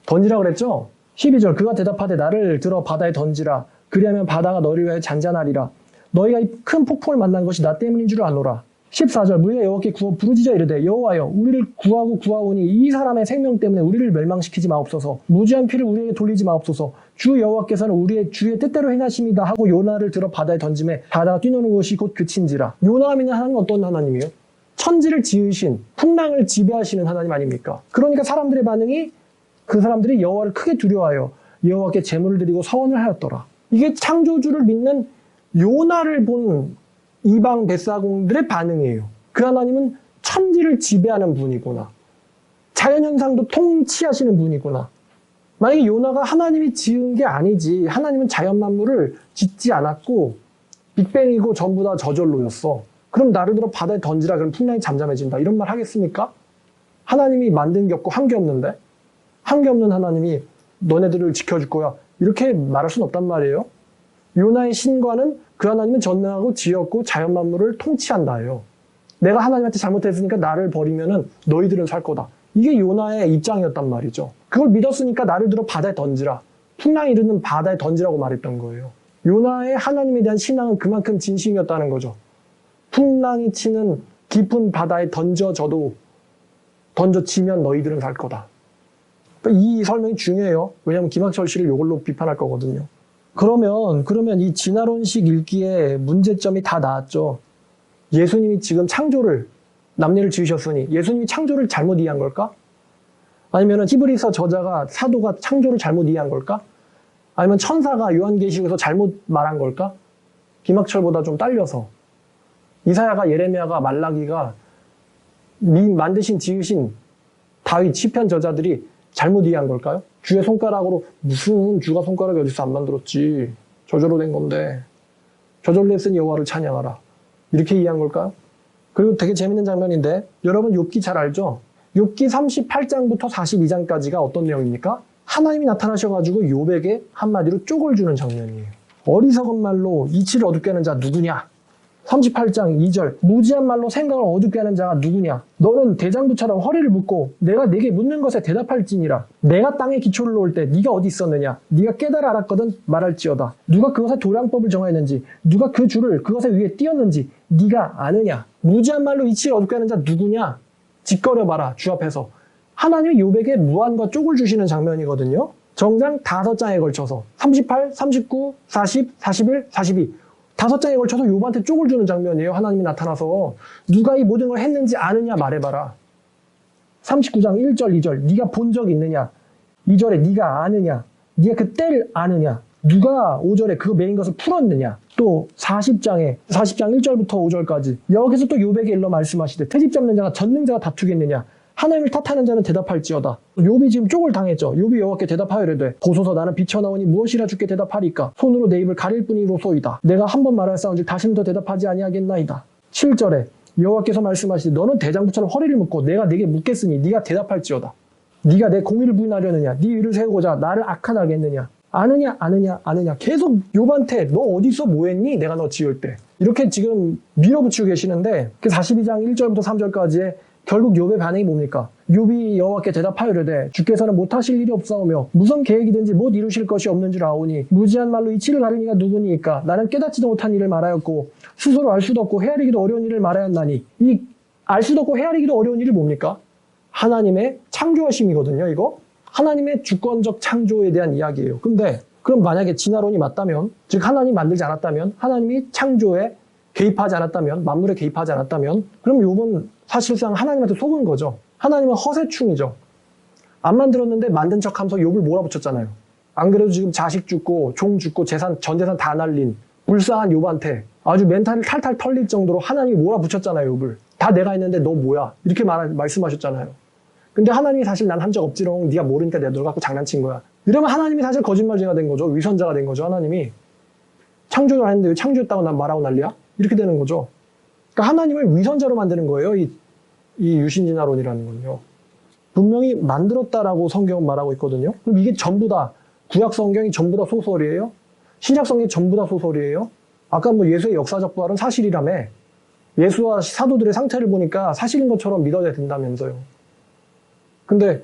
던지라 그랬죠? 12절 그가 대답하되 나를 들어 바다에 던지라 그리하면 바다가 너를 위하여 잔잔하리라. 너희가 이 큰 폭풍을 만난 것이 나 때문인 줄 아노라. 14절 무리가 여호와께 구워 부르짖어 이르되 여호와여 우리를 구하고 구하오니 이 사람의 생명 때문에 우리를 멸망시키지 마옵소서. 무지한 피를 우리에게 돌리지 마옵소서. 주 여호와께서는 우리의 주의 뜻대로 행하심이다 하고 요나를 들어 바다에 던짐에 바다가 뛰노는 것이 곧 그친지라. 요나가 믿는 하나님은 어떤 하나님이에요? 천지를 지으신 풍랑을 지배하시는 하나님 아닙니까? 그러니까 사람들의 반응이 그 사람들이 여호와를 크게 두려워하여 여호와께 제물을 드리고 서원을 하였더라. 이게 창조주를 믿는 요나를 본 이방 뱃사공들의 반응이에요. 그 하나님은 천지를 지배하는 분이구나. 자연현상도 통치하시는 분이구나. 만약에 요나가 하나님이 지은 게 아니지 하나님은 자연만물을 짓지 않았고 빅뱅이고 전부 다 저절로였어. 그럼 나를 들어 바다에 던지라 그럼 풍랑이 잠잠해진다. 이런 말 하겠습니까? 하나님이 만든 게 없고 한 게 없는데 한 게 없는 하나님이 너네들을 지켜줄 거야. 이렇게 말할 수는 없단 말이에요. 요나의 신과는 그 하나님은 전능하고 지었고 자연만물을 통치한다예요. 내가 하나님한테 잘못했으니까 나를 버리면은 너희들은 살 거다. 이게 요나의 입장이었단 말이죠. 그걸 믿었으니까 나를 들어 바다에 던지라. 풍랑이 이르는 바다에 던지라고 말했던 거예요. 요나의 하나님에 대한 신앙은 그만큼 진심이었다는 거죠. 풍랑이 치는 깊은 바다에 던져지면 너희들은 살 거다. 이 설명이 중요해요. 왜냐하면 김학철 씨를 이걸로 비판할 거거든요. 그러면 이 진화론식 읽기에 문제점이 다 나왔죠. 예수님이 지금 창조를 남녀를 지으셨으니 예수님이 창조를 잘못 이해한 걸까? 아니면 히브리서 저자가 사도가 창조를 잘못 이해한 걸까? 아니면 천사가 요한계시록에서 잘못 말한 걸까? 김학철보다 좀 딸려서 이사야가 예레미야가 말라기가 만드신 지으신 다윗 시편 저자들이 잘못 이해한 걸까요? 주의 손가락으로 무슨 주가 손가락이 어디서 안 만들었지. 저절로 된 건데. 저절로 했으니 여호와를 찬양하라. 이렇게 이해한 걸까요? 그리고 되게 재밌는 장면인데 여러분 욥기 잘 알죠? 욥기 38장부터 42장까지가 어떤 내용입니까? 하나님이 나타나셔가지고 욥에게 한마디로 쪽을 주는 장면이에요. 어리석은 말로 이치를 어둡게 하는 자 누구냐? 38장 2절 무지한 말로 생각을 어둡게 하는 자가 누구냐? 너는 대장부처럼 허리를 묶고 내가 네게 묻는 것에 대답할지니라. 내가 땅에 기초를 놓을 때 네가 어디 있었느냐? 네가 깨달아 알았거든 말할지어다. 누가 그것의 도량법을 정하였는지 누가 그 줄을 그것의 위에 띄었는지 네가 아느냐? 무지한 말로 이치를 어둡게 하는 자 누구냐? 짓거려봐라 주 앞에서. 하나님이 욥에게 무한과 쪽을 주시는 장면이거든요. 정장 5장에 걸쳐서 38, 39, 40, 41, 42 5장에 걸쳐서 욥한테 쪽을 주는 장면이에요. 하나님이 나타나서 누가 이 모든 걸 했는지 아느냐 말해봐라. 39장 1절 2절 네가 본 적 있느냐? 2절에 네가 아느냐? 네가 그 때를 아느냐? 누가 5절에 그 매인 것을 풀었느냐? 또 40장 1절부터 5절까지 여기서 또 욥에게 일러 말씀하시되 트집 잡는 자가 전능자가 다투겠느냐? 하나님을 탓하는 자는 대답할지어다. 욥이 지금 쪽을 당했죠. 욥이 여호와께 대답하여 이르되 보소서 나는 비쳐나오니 무엇이라 주께 대답하리까. 손으로 내 입을 가릴 뿐이로소이다. 내가 한 번 말할사온즉 다시는 더 대답하지 아니하겠나이다. 7절에 여호와께서 말씀하시되 너는 대장부처럼 허리를 묶고 내가 네게 묻겠으니 네가 대답할지어다. 네가 내 공의를 부인하려느냐 네 위를 세우고자 나를 악하게 했느냐. 아느냐 아느냐 계속 욥한테 너 어디서 뭐했니? 내가 너 지을 때. 이렇게 지금 밀어붙이고 계시는데 42장 1절부터 3절까지의 결국 욥의 반응이 뭡니까? 욥이 여호와께 대답하여 이르되 주께서는 못하실 일이 없사오며 무슨 계획이든지 못 이루실 것이 없는 줄 아오니 무지한 말로 이치를 가릴 이가 누구니이까. 나는 깨닫지도 못한 일을 말하였고 스스로 알 수도 없고 헤아리기도 어려운 일을 말하였나니. 이 알 수도 없고 헤아리기도 어려운 일이 뭡니까? 하나님의 창조하심이거든요. 이거 하나님의 주권적 창조에 대한 이야기예요. 근데 그럼 만약에 진화론이 맞다면, 즉 하나님이 만들지 않았다면, 하나님이 창조에 개입하지 않았다면, 만물에 개입하지 않았다면, 그럼 욥은 사실상 하나님한테 속은 거죠. 하나님은 허세충이죠. 안 만들었는데 만든 척하면서 욥을 몰아붙였잖아요. 안 그래도 지금 자식 죽고 종 죽고 전 재산 다 날린 불쌍한 욥한테 아주 멘탈을 탈탈 털릴 정도로 하나님이 몰아붙였잖아요. 욥을. 다 내가 했는데 너 뭐야? 이렇게 말씀하셨잖아요. 근데 하나님이 사실 난 한 적 없지롱. 네가 모르니까 내가 널 갖고 장난친 거야. 이러면 하나님이 사실 거짓말쟁이가 된 거죠. 위선자가 된 거죠. 하나님이. 창조를 했는데 왜 창조했다고 난 말하고 난리야? 이렇게 되는 거죠. 그러니까 하나님을 위선자로 만드는 거예요. 이 유신진화론이라는 건요. 분명히 만들었다라고 성경은 말하고 있거든요. 그럼 이게 전부 다 구약 성경이 전부 다 소설이에요? 신약 성경이 전부 다 소설이에요? 아까 뭐 예수의 역사적 부활은 사실이라며. 예수와 사도들의 상태를 보니까 사실인 것처럼 믿어야 된다면서요. 근데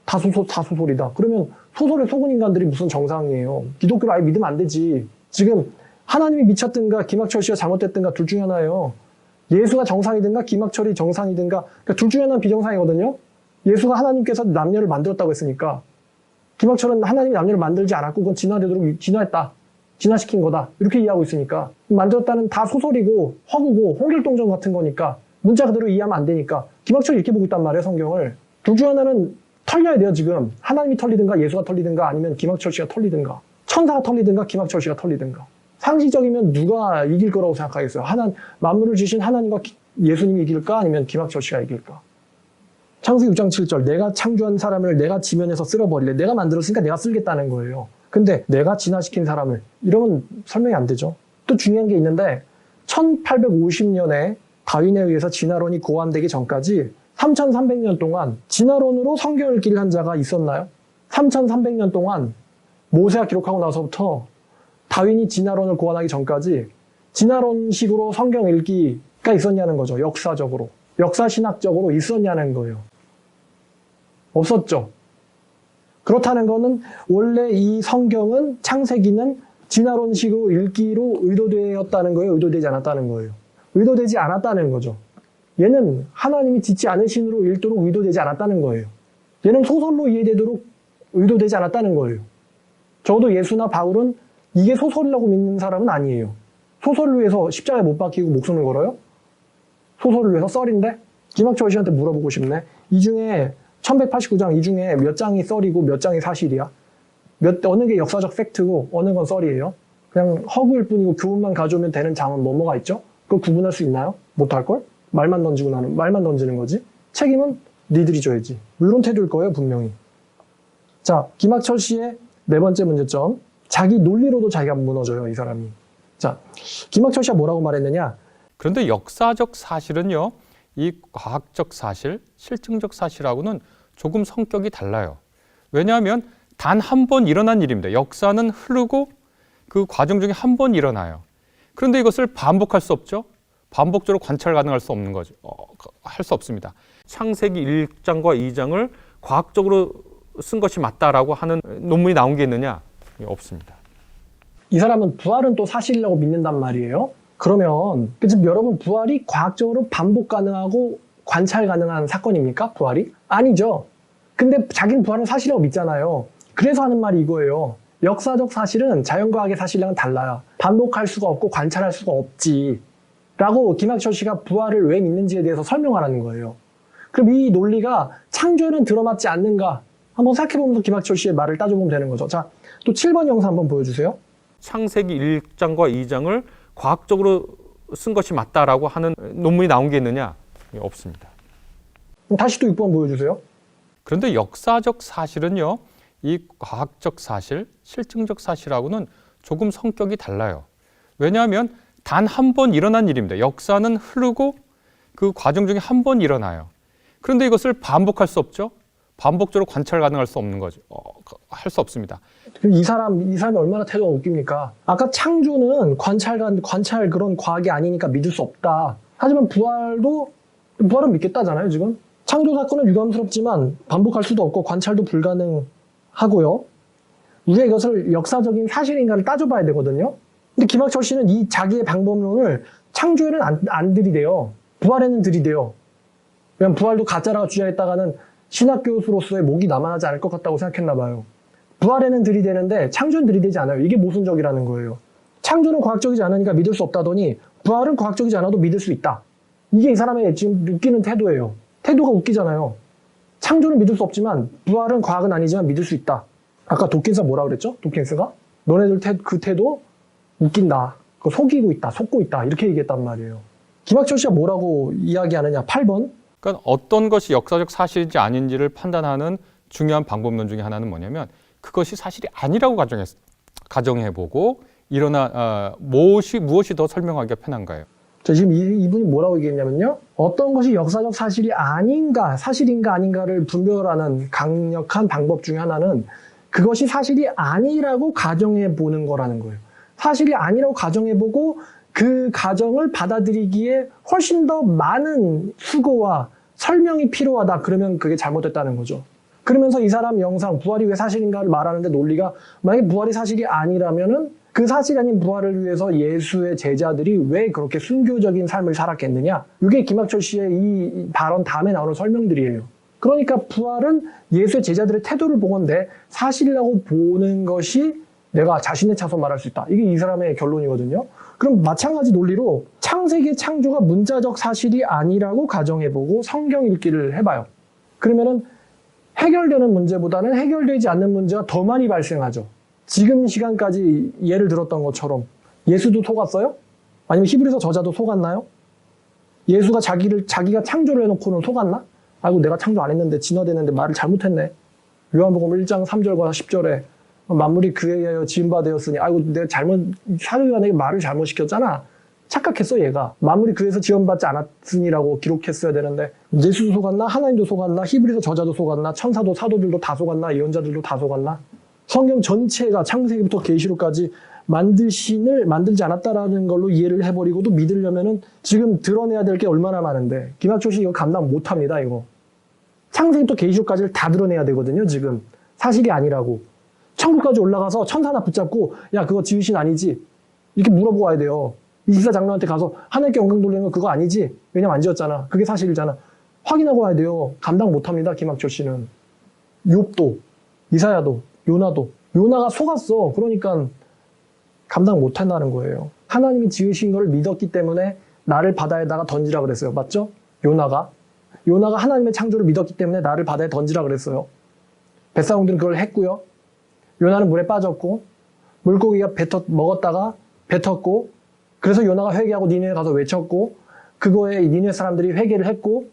다 소설이다. 그러면 소설에 속은 인간들이 무슨 정상이에요? 기독교를 아예 믿으면 안 되지. 지금 하나님이 미쳤든가 김학철 씨가 잘못됐든가 둘 중에 하나예요. 예수가 정상이든가 김학철이 정상이든가 그러니까 둘 중에 하나는 비정상이거든요. 예수가 하나님께서 남녀를 만들었다고 했으니까 김학철은 하나님이 남녀를 만들지 않았고 그건 진화되도록 진화했다. 진화시킨 거다. 이렇게 이해하고 있으니까 만들었다는 다 소설이고 허구고 홍길동전 같은 거니까 문자 그대로 이해하면 안 되니까 김학철이 이렇게 보고 있단 말이에요. 성경을. 둘 중 하나는 털려야 돼요. 지금 하나님이 털리든가 예수가 털리든가 아니면 김학철 씨가 털리든가 천사가 털리든가 김학철 씨가 털리든가. 상식적이면 누가 이길 거라고 생각하겠어요? 만물을 지신 하나님과 예수님이 이길까? 아니면 김학철 씨가 이길까? 창세기 6장 7절 내가 창조한 사람을 내가 지면에서 쓸어버릴래. 내가 만들었으니까 내가 쓸겠다는 거예요. 근데 내가 진화시킨 사람을 이러면 설명이 안 되죠. 또 중요한 게 있는데 1850년에 다윈에 의해서 진화론이 고안되기 전까지 3300년 동안 진화론으로 성경 읽기를 한 자가 있었나요? 3300년 동안 모세가 기록하고 나서부터 다윈이 진화론을 고안하기 전까지 진화론식으로 성경 읽기가 있었냐는 거죠. 역사적으로. 역사신학적으로 있었냐는 거예요. 없었죠. 그렇다는 거는 원래 이 성경은 창세기는 진화론식으로 읽기로 의도되었다는 거예요? 의도되지 않았다는 거예요? 의도되지 않았다는 거죠. 얘는 하나님이 짓지 않은 신으로 읽도록 의도되지 않았다는 거예요. 얘는 소설로 이해되도록 의도되지 않았다는 거예요. 적어도 예수나 바울은 이게 소설이라고 믿는 사람은 아니에요. 소설을 위해서 십자가에 못 박히고 목숨을 걸어요? 소설을 위해서 썰인데? 김학철 씨한테 물어보고 싶네. 이 중에 1189장 이 중에 몇 장이 썰이고 몇 장이 사실이야? 어느 게 역사적 팩트고 어느 건 썰이에요? 그냥 허구일 뿐이고 교훈만 가져오면 되는 장은 뭐가 있죠? 그걸 구분할 수 있나요? 못할걸? 말만 던지는 거지. 책임은 니들이 져야지. 이런 태도일 거예요, 분명히. 자, 김학철 씨의 네 번째 문제점. 자기 논리로도 자기가 무너져요, 이 사람이. 자, 김학철 씨가 뭐라고 말했느냐? 그런데 역사적 사실은요, 이 과학적 사실, 실증적 사실하고는 조금 성격이 달라요. 왜냐하면 단 한 번 일어난 일입니다. 역사는 흐르고 그 과정 중에 한 번 일어나요. 그런데 이것을 반복할 수 없죠. 반복적으로 관찰 가능할 수 없는 거죠. 할 수 없습니다. 창세기 1장과 2장을 과학적으로 쓴 것이 맞다라고 하는 논문이 나온 게 있느냐? 없습니다. 이 사람은 부활은 또 사실이라고 믿는단 말이에요. 그러면 지금 여러분 부활이 과학적으로 반복 가능하고 관찰 가능한 사건입니까? 부활이? 아니죠. 근데 자기는 부활은 사실이라고 믿잖아요. 그래서 하는 말이 이거예요. 역사적 사실은 자연과학의 사실이랑은 달라요. 반복할 수가 없고 관찰할 수가 없지. 라고 김학철 씨가 부활을 왜 믿는지에 대해서 설명하라는 거예요. 그럼 이 논리가 창조에는 들어맞지 않는가? 한번 생각해보면서 김학철 씨의 말을 따져보면 되는 거죠. 자, 또 7번 영상 한번 보여주세요. 창세기 1장과 2장을 과학적으로 쓴 것이 맞다라고 하는 논문이 나온 게 있느냐? 없습니다. 다시 또 6번 보여주세요. 그런데 역사적 사실은요, 이 과학적 사실, 실증적 사실하고는 조금 성격이 달라요. 왜냐하면 단 한 번 일어난 일입니다. 역사는 흐르고 그 과정 중에 한 번 일어나요. 그런데 이것을 반복할 수 없죠. 반복적으로 관찰 가능할 수 없는 거죠. 할 수 없습니다. 이 사람이 얼마나 태도가 웃깁니까? 아까 창조는 관찰 그런 과학이 아니니까 믿을 수 없다. 하지만 부활은 믿겠다잖아요, 지금. 창조 사건은 유감스럽지만 반복할 수도 없고 관찰도 불가능하고요. 우리가 이것을 역사적인 사실인가를 따져봐야 되거든요. 근데 김학철 씨는 이 자기의 방법론을 창조에는 안 들이대요. 부활에는 들이대요. 왜냐면 부활도 가짜라고 주장했다가는 신학교수로서의 목이 남아나지 않을 것 같다고 생각했나 봐요. 부활에는 들이대는데 창조는 들이대지 않아요. 이게 모순적이라는 거예요. 창조는 과학적이지 않으니까 믿을 수 없다더니 부활은 과학적이지 않아도 믿을 수 있다. 이게 이 사람의 지금 웃기는 태도예요. 태도가 웃기잖아요. 창조는 믿을 수 없지만 부활은 과학은 아니지만 믿을 수 있다. 아까 도킨스가 뭐라 그랬죠? 도킨스가? 너네들 그 태도 웃긴다. 그거 속이고 있다. 속고 있다. 이렇게 얘기했단 말이에요. 김학철 씨가 뭐라고 이야기하느냐? 8번. 그러니까 어떤 것이 역사적 사실인지 아닌지를 판단하는 중요한 방법론 중에 하나는 뭐냐면 그것이 사실이 아니라고 가정해보고 무엇이 더 설명하기가 편한가요? 지금 이분이 뭐라고 얘기했냐면요. 어떤 것이 역사적 사실이 아닌가, 사실인가 아닌가를 분별하는 강력한 방법 중에 하나는 그것이 사실이 아니라고 가정해보는 거라는 거예요. 사실이 아니라고 가정해보고 그 가정을 받아들이기에 훨씬 더 많은 수고와 설명이 필요하다. 그러면 그게 잘못됐다는 거죠. 그러면서 이 사람 영상 부활이 왜 사실인가를 말하는데 논리가 만약에 부활이 사실이 아니라면은 그 사실 아닌 부활을 위해서 예수의 제자들이 왜 그렇게 순교적인 삶을 살았겠느냐. 이게 김학철 씨의 이 발언 다음에 나오는 설명들이에요. 그러니까 부활은 예수의 제자들의 태도를 보건대 사실이라고 보는 것이 내가 자신의 차서 말할 수 있다. 이게 이 사람의 결론이거든요. 그럼 마찬가지 논리로 창세기의 창조가 문자적 사실이 아니라고 가정해보고 성경 읽기를 해봐요. 그러면은 해결되는 문제보다는 해결되지 않는 문제가 더 많이 발생하죠. 지금 시간까지 예를 들었던 것처럼 예수도 속았어요? 아니면 히브리서 저자도 속았나요? 예수가 자기가 창조를 해놓고는 속았나? 아이고 내가 창조 안 했는데 진화됐는데 말을 잘못했네. 요한복음 1장 3절과 10절에 만물이 그에 의하여 지은 바 되었으니 아이고 내가 사도 요한에게 말을 잘못 시켰잖아. 착각했어 얘가. 만물이 그에서 지원받지 않았으니라고 기록했어야 되는데 예수도 속았나? 하나님도 속았나? 히브리서 저자도 속았나? 천사도 사도들도 다 속았나? 예언자들도 다 속았나? 성경 전체가 창세기부터 계시록까지 만들지 않았다라는 걸로 이해를 해버리고도 믿으려면은 지금 드러내야 될 게 얼마나 많은데 김학철 씨 이거 감당 못합니다 이거. 창세기부터 계시록까지를 다 드러내야 되거든요 지금. 사실이 아니라고. 천국까지 올라가서 천사나 붙잡고 야 그거 지으신 아니지? 이렇게 물어보고 와야 돼요. 이시사 장로한테 가서 하나님께 영광 돌리는 거 그거 아니지? 왜냐면 안 지었잖아. 그게 사실이잖아. 확인하고 와야 돼요. 감당 못합니다 김학철 씨는. 욥도 이사야도 요나도. 요나가 속았어. 그러니까 감당 못한다는 거예요. 하나님이 지으신 걸 믿었기 때문에 나를 바다에다가 던지라 그랬어요. 맞죠? 요나가 하나님의 창조를 믿었기 때문에 나를 바다에 던지라 그랬어요. 뱃사공들은 그걸 했고요. 요나는 물에 빠졌고 물고기가 먹었다가 뱉었고 그래서 요나가 회개하고 니느웨 가서 외쳤고 그거에 니느웨 사람들이 회개를 했고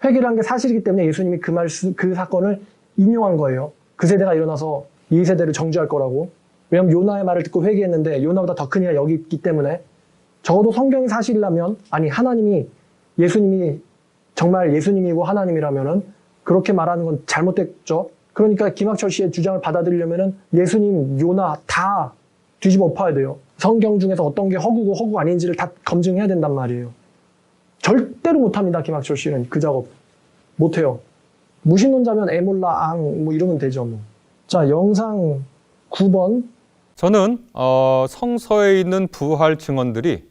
회개를 한 게 사실이기 때문에 예수님이 그 사건을 인용한 거예요. 그 세대가 일어나서 이 세대를 정죄할 거라고. 왜냐면 요나의 말을 듣고 회개했는데 요나보다 더 큰 이가 여기 있기 때문에 적어도 성경이 사실이라면 아니 예수님이 정말 예수님이고 하나님이라면은 그렇게 말하는 건 잘못됐죠. 그러니까 김학철 씨의 주장을 받아들이려면은 예수님, 요나 다 뒤집어 엎어야 돼요. 성경 중에서 어떤 게 허구고 아닌지를 다 검증해야 된단 말이에요. 절대로 못합니다. 김학철 씨는 그 작업 못해요. 무신론자면 에몰라 뭐 이러면 되죠. 뭐. 자 영상 9번. 저는 성서에 있는 부활 증언들이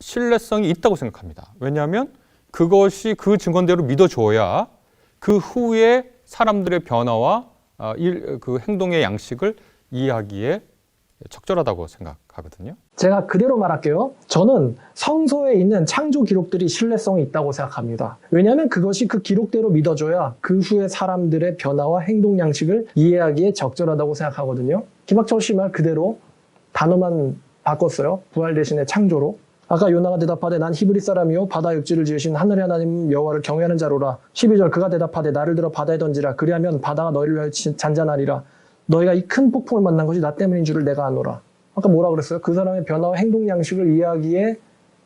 신뢰성이 있다고 생각합니다. 왜냐하면 그것이 그 증언대로 믿어줘야 그 후에 사람들의 변화와 그 행동의 양식을 이해하기에 적절하다고 생각하거든요. 제가 그대로 말할게요. 저는 성서에 있는 창조 기록들이 신뢰성이 있다고 생각합니다. 왜냐하면 그것이 그 기록대로 믿어줘야 그 후에 사람들의 변화와 행동 양식을 이해하기에 적절하다고 생각하거든요. 김학철 씨 말 그대로 단어만 바꿨어요. 부활 대신에 창조로. 아까 요나가 대답하되 난 히브리 사람이요 바다 육지를 지으신 하늘의 하나님 여호와를 경외하는 자로라. 12절 그가 대답하되 나를 들어 바다에 던지라. 그리하면 바다가 너희를 위하여 잔잔하리라. 너희가 이 큰 폭풍을 만난 것이 나 때문인 줄을 내가 아노라. 아까 뭐라 그랬어요? 그 사람의 변화와 행동 양식을 이해하기에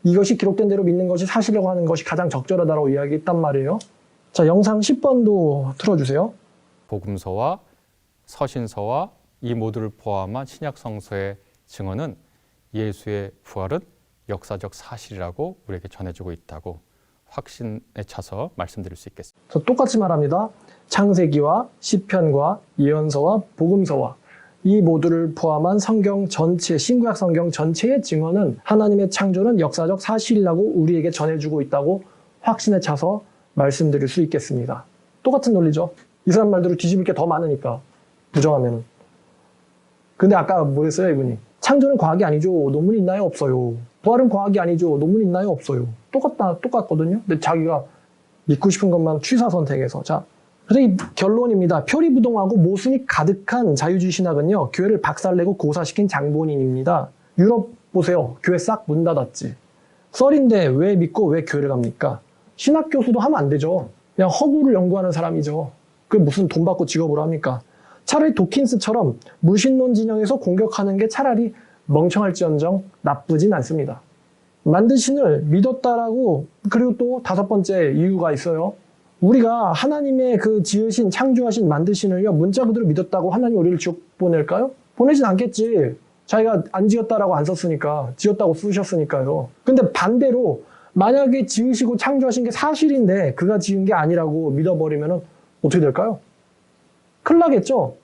이것이 기록된 대로 믿는 것이 사실이라고 하는 것이 가장 적절하다고 이야기했단 말이에요. 자, 영상 10번도 틀어주세요. 복음서와 서신서와 이 모두를 포함한 신약 성서의 증언은 예수의 부활은 역사적 사실이라고 우리에게 전해주고 있다고 확신에 차서 말씀드릴 수 있겠습니다. 저 똑같이 말합니다. 창세기와 시편과 예언서와 복음서와 이 모두를 포함한 성경 전체, 신구약 성경 전체의 증언은 하나님의 창조는 역사적 사실이라고 우리에게 전해주고 있다고 확신에 차서 말씀드릴 수 있겠습니다. 똑같은 논리죠. 이 사람 말대로 뒤집을 게 더 많으니까 부정하면. 근데 아까 뭐 했어요 이분이? 창조는 과학이 아니죠. 논문 있나요? 없어요. 부활은 과학이 아니죠. 논문 있나요? 없어요. 똑같거든요. 근데 자기가 믿고 싶은 것만 취사 선택해서. 자, 그래서 이 결론입니다. 표리부동하고 모순이 가득한 자유주의 신학은요, 교회를 박살내고 고사시킨 장본인입니다. 유럽 보세요. 교회 싹 문 닫았지. 썰인데 왜 믿고 왜 교회를 갑니까? 신학 교수도 하면 안 되죠. 그냥 허구를 연구하는 사람이죠. 그게 무슨 돈 받고 직업으로 합니까? 차라리 도킨스처럼 무신론 진영에서 공격하는 게 차라리 멍청할지언정 나쁘진 않습니다. 만드신을 믿었다라고, 그리고 또 5번째 이유가 있어요. 우리가 하나님의 그 지으신, 창조하신, 만드신을요, 문자 그대로 믿었다고 하나님 우리를 지옥 보낼까요? 보내진 않겠지. 자기가 안 지었다라고 안 썼으니까, 지었다고 쓰셨으니까요. 근데 반대로, 만약에 지으시고 창조하신 게 사실인데, 그가 지은 게 아니라고 믿어버리면 어떻게 될까요? 큰일 나겠죠?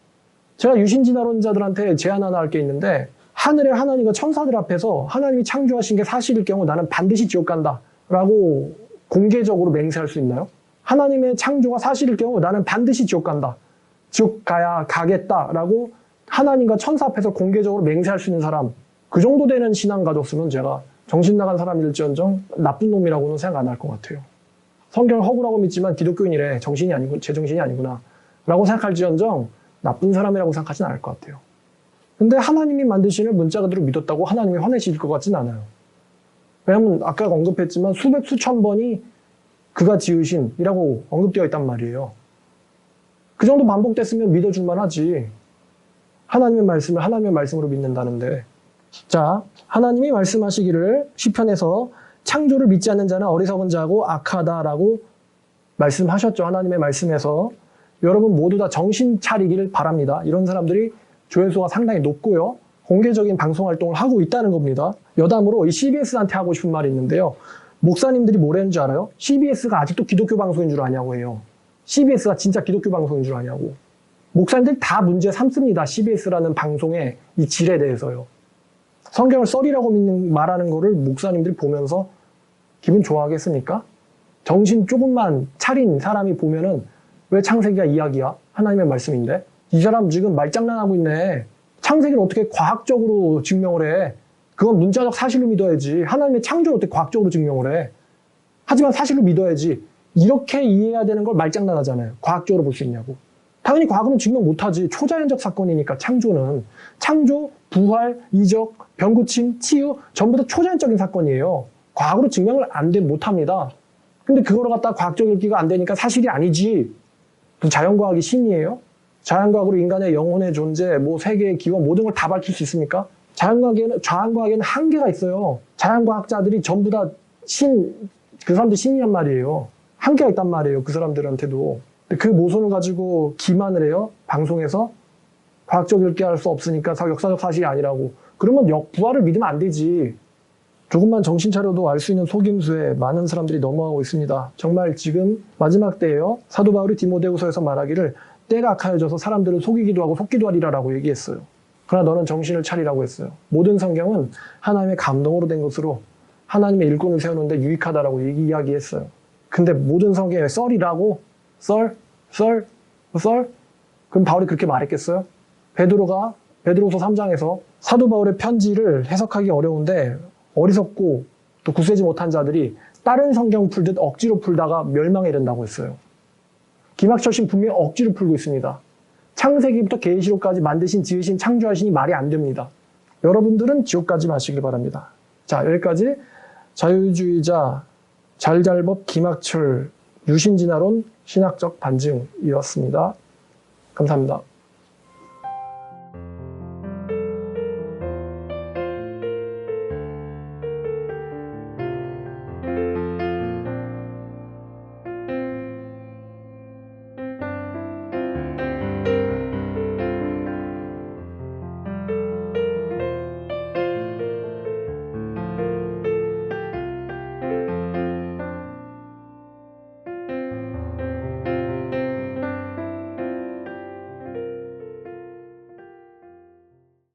제가 유신진화론자들한테 제안 하나 할 게 있는데, 하늘의 하나님과 천사들 앞에서 하나님이 창조하신 게 사실일 경우 나는 반드시 지옥 간다. 라고 공개적으로 맹세할 수 있나요? 하나님의 창조가 사실일 경우 나는 반드시 지옥 간다. 지옥 가겠다라고 하나님과 천사 앞에서 공개적으로 맹세할 수 있는 사람, 그 정도 되는 신앙 가졌으면 제가 정신 나간 사람일지언정 나쁜 놈이라고는 생각 안 할 것 같아요. 성경을 허구라고 믿지만 기독교인이래. 정신이 아니고 제정신이 아니구나 라고 생각할지언정 나쁜 사람이라고 생각하진 않을 것 같아요. 근데 하나님이 만드신을 문자 그대로 믿었다고 하나님이 화내실 것 같진 않아요. 왜냐하면 아까 언급했지만 수백 수천 번이 그가 지으신이라고 언급되어 있단 말이에요. 그 정도 반복됐으면 믿어줄만 하지. 하나님의 말씀을 하나님의 말씀으로 믿는다는데. 자, 하나님이 말씀하시기를 시편에서 창조를 믿지 않는 자는 어리석은 자고 악하다라고 말씀하셨죠. 하나님의 말씀에서. 여러분 모두 다 정신 차리기를 바랍니다. 이런 사람들이 조회수가 상당히 높고요. 공개적인 방송 활동을 하고 있다는 겁니다. 여담으로 이 CBS한테 하고 싶은 말이 있는데요. 목사님들이 뭐라는 줄 알아요? CBS가 아직도 기독교 방송인 줄 아냐고 해요. CBS가 진짜 기독교 방송인 줄 아냐고. 목사님들 다 문제 삼습니다. CBS라는 방송의 이 질에 대해서요. 성경을 썰이라고 말하는 거를 목사님들이 보면서 기분 좋아하겠습니까? 정신 조금만 차린 사람이 보면은 왜 창세기가 이야기야? 하나님의 말씀인데? 이 사람 지금 말장난하고 있네. 창세기를 어떻게 과학적으로 증명을 해? 그건 문자적 사실로 믿어야지. 하나님의 창조를 어떻게 과학적으로 증명을 해? 하지만 사실로 믿어야지. 이렇게 이해해야 되는 걸 말장난하잖아요. 과학적으로 볼 수 있냐고. 당연히 과학은 증명 못하지. 초자연적 사건이니까 창조는. 창조, 부활, 이적, 병고침, 치유 전부 다 초자연적인 사건이에요. 과학으로 증명을 못합니다. 근데 그거를 갖다가 과학적 읽기가 안 되니까 사실이 아니지. 자연과학이 신이에요? 자연과학으로 인간의 영혼의 존재, 뭐 세계의 기원 모든 걸 다 밝힐 수 있습니까? 자연과학에는 한계가 있어요. 자연과학자들이 전부 다 그 사람들 신이란 말이에요. 한계가 있단 말이에요. 그 사람들한테도. 그 모순을 가지고 기만을 해요. 방송에서. 과학적 읽기할 수 없으니까 역사적 사실이 아니라고. 그러면 부활을 믿으면 안 되지. 조금만 정신 차려도 알 수 있는 속임수에 많은 사람들이 넘어가고 있습니다. 정말 지금 마지막 때예요. 사도 바울이 디모데후서에서 말하기를 때가 악하여져서 사람들을 속이기도 하고 속기도 하리라라고 얘기했어요. 그러나 너는 정신을 차리라고 했어요. 모든 성경은 하나님의 감동으로 된 것으로 하나님의 일꾼을 세우는데 유익하다라고 이야기했어요. 근데 모든 성경에 썰이라고? 썰? 그럼 바울이 그렇게 말했겠어요? 베드로서 3장에서 사도 바울의 편지를 해석하기 어려운데 어리석고 또 구세지 못한 자들이 다른 성경 풀듯 억지로 풀다가 멸망에 이른다고 했어요. 김학철 분명히 억지로 풀고 있습니다. 창세기부터 계시록까지 만드신, 지으신, 창조하시니 말이 안 됩니다. 여러분들은 지옥 가지 마시길 바랍니다. 자, 여기까지 자유주의자 잘잘법 김학철 유신진화론 신학적 반증이었습니다. 감사합니다.